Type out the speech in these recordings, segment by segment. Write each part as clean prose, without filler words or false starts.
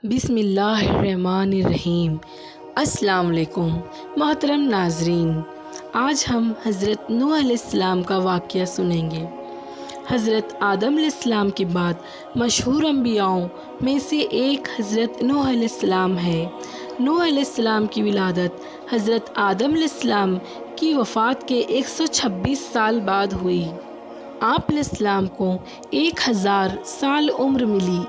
بسم اللہ الرحمن الرحیم۔ السلام علیکم محترم ناظرین، آج ہم حضرت نوح علیہ السلام کا واقعہ سنیں گے۔ حضرت آدم علیہ السلام کے بعد مشہور انبیاؤں میں سے ایک حضرت نوح علیہ السلام ہے۔ نوح علیہ السلام کی ولادت حضرت آدم علیہ السلام کی وفات کے 126 سال بعد ہوئی۔ آپ علیہ السلام کو 1000 سال عمر ملی،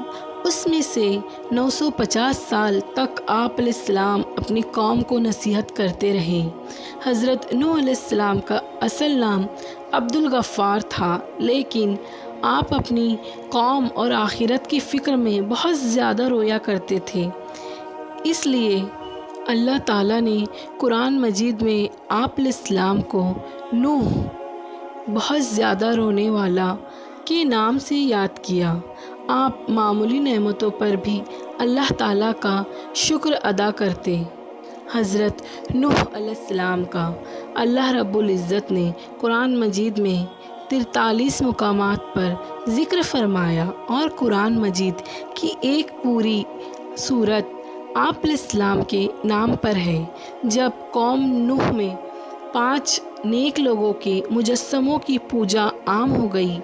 اس میں سے 950 سال تک آپ علیہ السلام اپنی قوم کو نصیحت کرتے رہے۔ حضرت نوح علیہ السلام کا اصل نام عبدالغفار تھا، لیکن آپ اپنی قوم اور آخرت کی فکر میں بہت زیادہ رویا کرتے تھے، اس لیے اللہ تعالیٰ نے قرآن مجید میں آپ علیہ السلام کو نوح، بہت زیادہ رونے والا، کے نام سے یاد کیا۔ آپ معمولی نعمتوں پر بھی اللہ تعالیٰ کا شکر ادا کرتے۔ حضرت نوح علیہ السلام کا اللہ رب العزت نے قرآن مجید میں 43 مقامات پر ذکر فرمایا، اور قرآن مجید کی ایک پوری سورت آپ علیہ السلام کے نام پر ہے۔ جب قوم نوح میں 5 نیک لوگوں کے مجسموں کی پوجا عام ہو گئی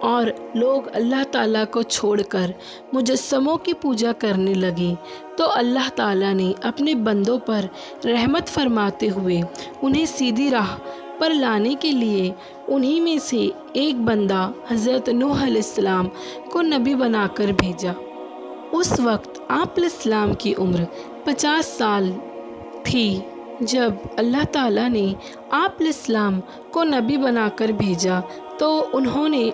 اور لوگ اللہ تعالیٰ کو چھوڑ کر مجسموں کی پوجا کرنے لگے، تو اللہ تعالیٰ نے اپنے بندوں پر رحمت فرماتے ہوئے انہیں سیدھی راہ پر لانے کے لیے انہی میں سے ایک بندہ حضرت نوح علیہ السلام کو نبی بنا کر بھیجا۔ اس وقت آپ علیہ السلام کی عمر 50 سال تھی۔ جب اللہ تعالیٰ نے آپ علیہ السلام کو نبی بنا کر بھیجا تو انہوں نے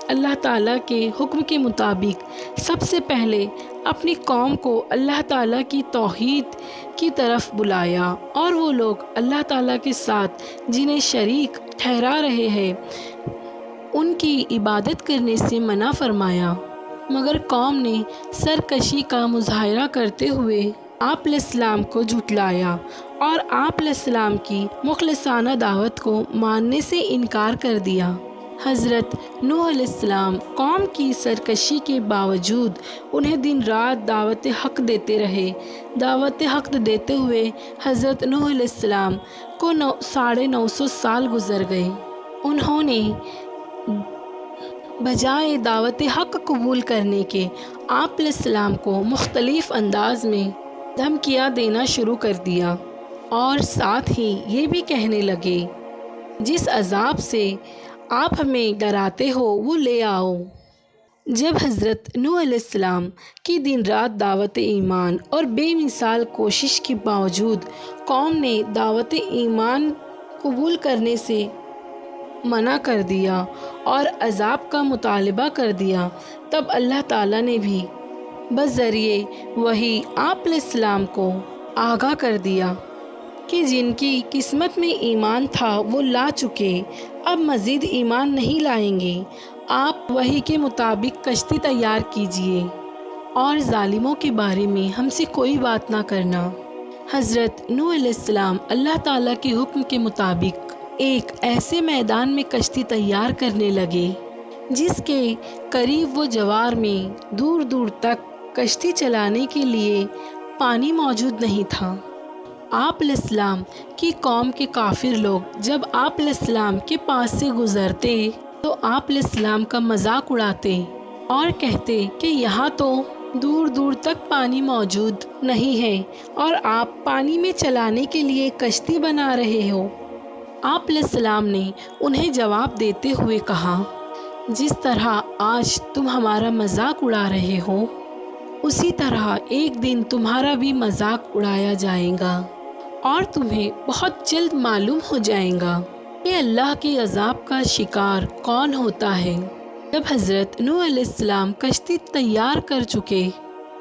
اللہ تعالیٰ کے حکم کے مطابق سب سے پہلے اپنی قوم کو اللہ تعالیٰ کی توحید کی طرف بلایا، اور وہ لوگ اللہ تعالیٰ کے ساتھ جنہیں شریک ٹھہرا رہے ہیں ان کی عبادت کرنے سے منع فرمایا، مگر قوم نے سرکشی کا مظاہرہ کرتے ہوئے آپ علیہ السلام کو جھٹلایا اور آپ علیہ السلام کی مخلصانہ دعوت کو ماننے سے انکار کر دیا۔ حضرت نوح علیہ السلام قوم کی سرکشی کے باوجود انہیں دن رات دعوت حق دیتے رہے۔ دعوت حق دیتے ہوئے حضرت نوح علیہ السلام کو 950 سال گزر گئے۔ انہوں نے بجائے دعوت حق قبول کرنے کے آپ علیہ السلام کو مختلف انداز میں دھمکیاں دینا شروع کر دیا، اور ساتھ ہی یہ بھی کہنے لگے، جس عذاب سے آپ ہمیں ڈراتے ہو وہ لے آؤ۔ جب حضرت نوح علیہ السلام کی دن رات دعوت ایمان اور بے مثال کوشش کے باوجود قوم نے دعوت ایمان قبول کرنے سے منع کر دیا اور عذاب کا مطالبہ کر دیا، تب اللہ تعالیٰ نے بھی بذریعے وحی آپ علیہ السلام کو آگاہ کر دیا کہ جن کی قسمت میں ایمان تھا وہ لا چکے، اب مزید ایمان نہیں لائیں گے۔ آپ وحی کے مطابق کشتی تیار کیجیے اور ظالموں کے بارے میں ہم سے کوئی بات نہ کرنا۔ حضرت نوح علیہ السلام اللہ تعالیٰ کے حکم کے مطابق ایک ایسے میدان میں کشتی تیار کرنے لگے جس کے قریب و جوار میں دور دور تک کشتی چلانے کے لیے پانی موجود نہیں تھا۔ آپ علیہ السلام کی قوم کے کافر لوگ جب آپ علیہ السلام کے پاس سے گزرتے تو آپ علیہ السلام کا مذاق اڑاتے اور کہتے کہ یہاں تو دور دور تک پانی موجود نہیں ہے اور آپ پانی میں چلانے کے لیے کشتی بنا رہے ہو۔ آپ علیہ السلام نے انہیں جواب دیتے ہوئے کہا، جس طرح آج تم ہمارا مذاق اڑا رہے ہو، اسی طرح ایک دن تمہارا بھی مذاق اڑایا جائے گا، اور تمہیں بہت جلد معلوم ہو جائے گا کہ اللہ کے عذاب کا شکار کون ہوتا ہے۔ جب حضرت نوح علیہ السلام کشتی تیار کر چکے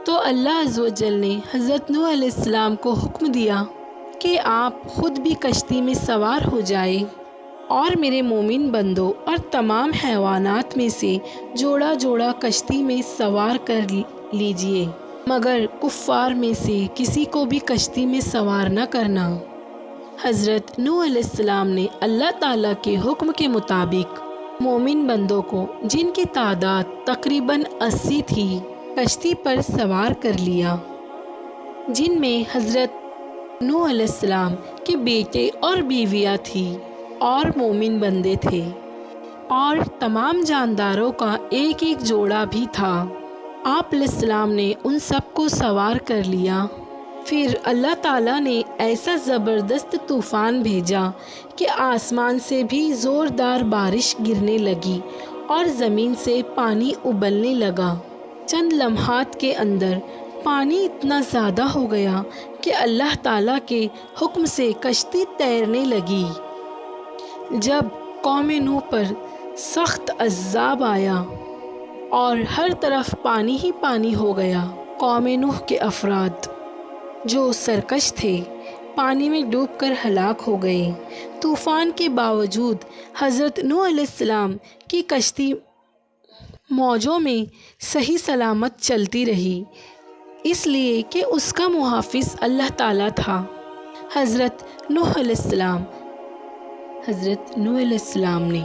تو اللہ عز و جل نے حضرت نوح علیہ السلام کو حکم دیا کہ آپ خود بھی کشتی میں سوار ہو جائے اور میرے مومن بندوں اور تمام حیوانات میں سے جوڑا جوڑا کشتی میں سوار کر لیجئے، مگر کفار میں سے کسی کو بھی کشتی میں سوار نہ کرنا۔ حضرت نوح علیہ السلام نے اللہ تعالیٰ کے حکم کے مطابق مومن بندوں کو، جن کی تعداد تقریباً 80 تھی، کشتی پر سوار کر لیا۔ جن میں حضرت نوح علیہ السلام کے بیٹے اور بیویاں تھیں اور مومن بندے تھے، اور تمام جانداروں کا ایک ایک جوڑا بھی تھا۔ آپ علیہ السلام نے ان سب کو سوار کر لیا۔ پھر اللہ تعالیٰ نے ایسا زبردست طوفان بھیجا کہ آسمان سے بھی زوردار بارش گرنے لگی اور زمین سے پانی ابلنے لگا۔ چند لمحات کے اندر پانی اتنا زیادہ ہو گیا کہ اللہ تعالیٰ کے حکم سے کشتی تیرنے لگی۔ جب قوم نوح پر سخت عذاب آیا اور ہر طرف پانی ہی پانی ہو گیا، قوم نوح کے افراد جو سرکش تھے پانی میں ڈوب کر ہلاک ہو گئے۔ طوفان کے باوجود حضرت نوح علیہ السلام کی کشتی موجوں میں صحیح سلامت چلتی رہی، اس لیے کہ اس کا محافظ اللہ تعالیٰ تھا۔ حضرت نوح علیہ السلام نے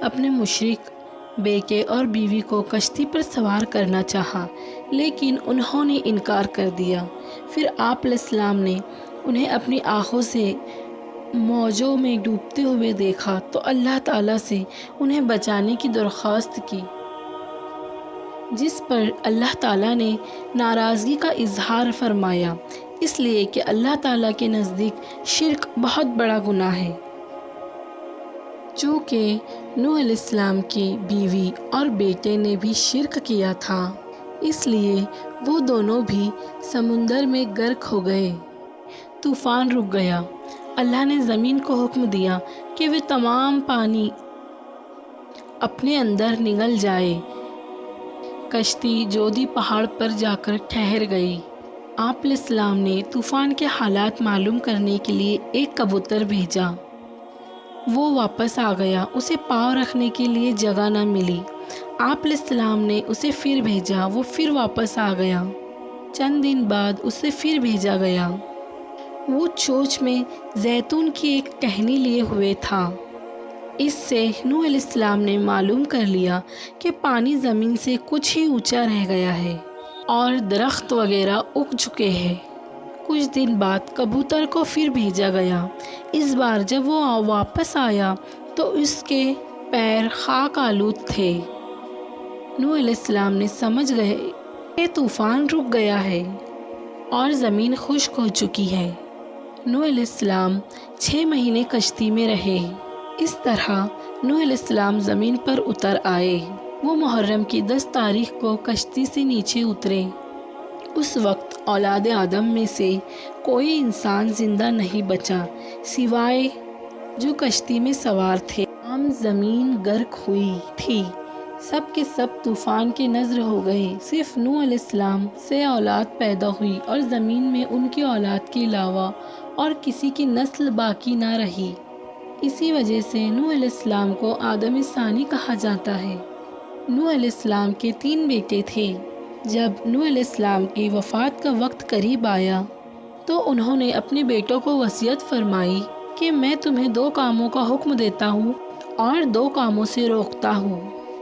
اپنے مشرک بیٹے اور بیوی کو کشتی پر سوار کرنا چاہا، لیکن انہوں نے انکار کر دیا۔ پھر آپ علیہ السلام نے انہیں اپنی آنکھوں سے موجوں میں ڈوبتے ہوئے دیکھا تو اللہ تعالیٰ سے انہیں بچانے کی درخواست کی، جس پر اللہ تعالیٰ نے ناراضگی کا اظہار فرمایا، اس لیے کہ اللہ تعالیٰ کے نزدیک شرک بہت بڑا گناہ ہے۔ چونکہ نوح علیہ السلام کی بیوی اور بیٹے نے بھی شرک کیا تھا، اس لیے وہ دونوں بھی سمندر میں غرق ہو گئے۔ طوفان رک گیا۔ اللہ نے زمین کو حکم دیا کہ وہ تمام پانی اپنے اندر نگل جائے۔ کشتی جودی پہاڑ پر جا کر ٹھہر گئی۔ آپ علیہ السلام نے طوفان کے حالات معلوم کرنے کے لیے ایک کبوتر بھیجا۔ وہ واپس آ گیا، اسے پاؤں رکھنے کے لیے جگہ نہ ملی۔ آپ علیہ السلام نے اسے پھر بھیجا، وہ پھر واپس آ گیا۔ چند دن بعد اسے پھر بھیجا گیا۔ وہ چونچ میں زیتون کی ایک ٹہنی لیے ہوئے تھا۔ اس سے نوح علیہ السلام نے معلوم کر لیا کہ پانی زمین سے کچھ ہی اونچا رہ گیا ہے اور درخت وغیرہ اگ چکے ہیں۔ کچھ دن بعد کبوتر کو پھر بھیجا گیا۔ اس بار جب وہ واپس آیا تو اس کے پیر خاک آلود تھے۔ نوح علیہ السلام نے سمجھ گئے کہ طوفان رک گیا ہے اور زمین خشک ہو چکی ہے۔ نوح علیہ السلام 6 مہینے کشتی میں رہے۔ اس طرح نوح علیہ السلام زمین پر اتر آئے۔ وہ محرم کی 10 تاریخ کو کشتی سے نیچے اترے۔ اس وقت اولاد آدم میں سے کوئی انسان زندہ نہیں بچا سوائے جو کشتی میں سوار تھے۔ تمام زمین غرق ہوئی تھی، سب کے سب طوفان کے نذر ہو گئے۔ صرف نوح علیہ السلام سے اولاد پیدا ہوئی اور زمین میں ان کی اولاد کے علاوہ اور کسی کی نسل باقی نہ رہی۔ اسی وجہ سے نوح علیہ السلام کو آدم ثانی کہا جاتا ہے۔ نوح علیہ السلام کے 3 بیٹے تھے۔ جب نوح علیہ السلام کی وفات کا وقت قریب آیا تو انہوں نے اپنے بیٹوں کو وصیت فرمائی کہ میں تمہیں 2 کاموں کا حکم دیتا ہوں اور 2 کاموں سے روکتا ہوں۔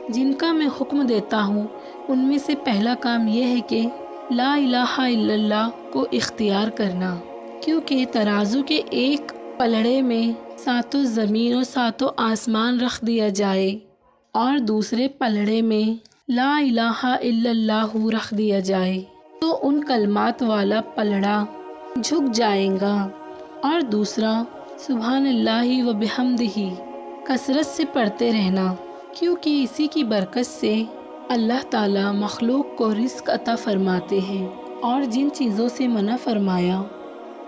جن کا میں حکم دیتا ہوں ان میں سے پہلا کام یہ ہے کہ لا الہ الا اللہ کو اختیار کرنا، کیونکہ ترازو کے ایک پلڑے میں 7 زمین اور 7 آسمان رکھ دیا جائے اور دوسرے پلڑے میں لا الہ الا اللہ رکھ دیا جائے تو ان کلمات والا پلڑا جھک جائے گا، اور دوسرا سبحان اللہ و بحمدہ کثرت سے پڑھتے رہنا، کیونکہ اسی کی برکت سے اللہ تعالیٰ مخلوق کو رزق عطا فرماتے ہیں۔ اور جن چیزوں سے منع فرمایا،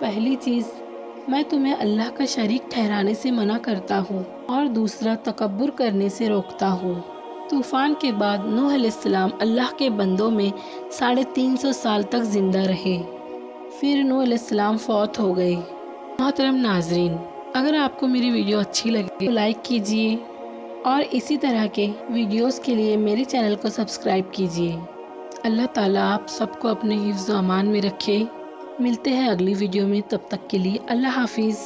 پہلی چیز میں تمہیں اللہ کا شریک ٹھہرانے سے منع کرتا ہوں اور دوسرا تکبر کرنے سے روکتا ہوں۔ طوفان کے بعد نوح علیہ السلام اللہ کے بندوں میں 350 سال تک زندہ رہے۔ پھر نوح علیہ السلام فوت ہو گئے۔ محترم ناظرین، اگر آپ کو میری ویڈیو اچھی لگے تو لائک کیجیے اور اسی طرح کے ویڈیوز کے لیے میرے چینل کو سبسکرائب کیجیے۔ اللہ تعالیٰ آپ سب کو اپنے حفظ و امان میں رکھے۔ ملتے ہیں اگلی ویڈیو میں، تب تک کے لیے اللہ حافظ۔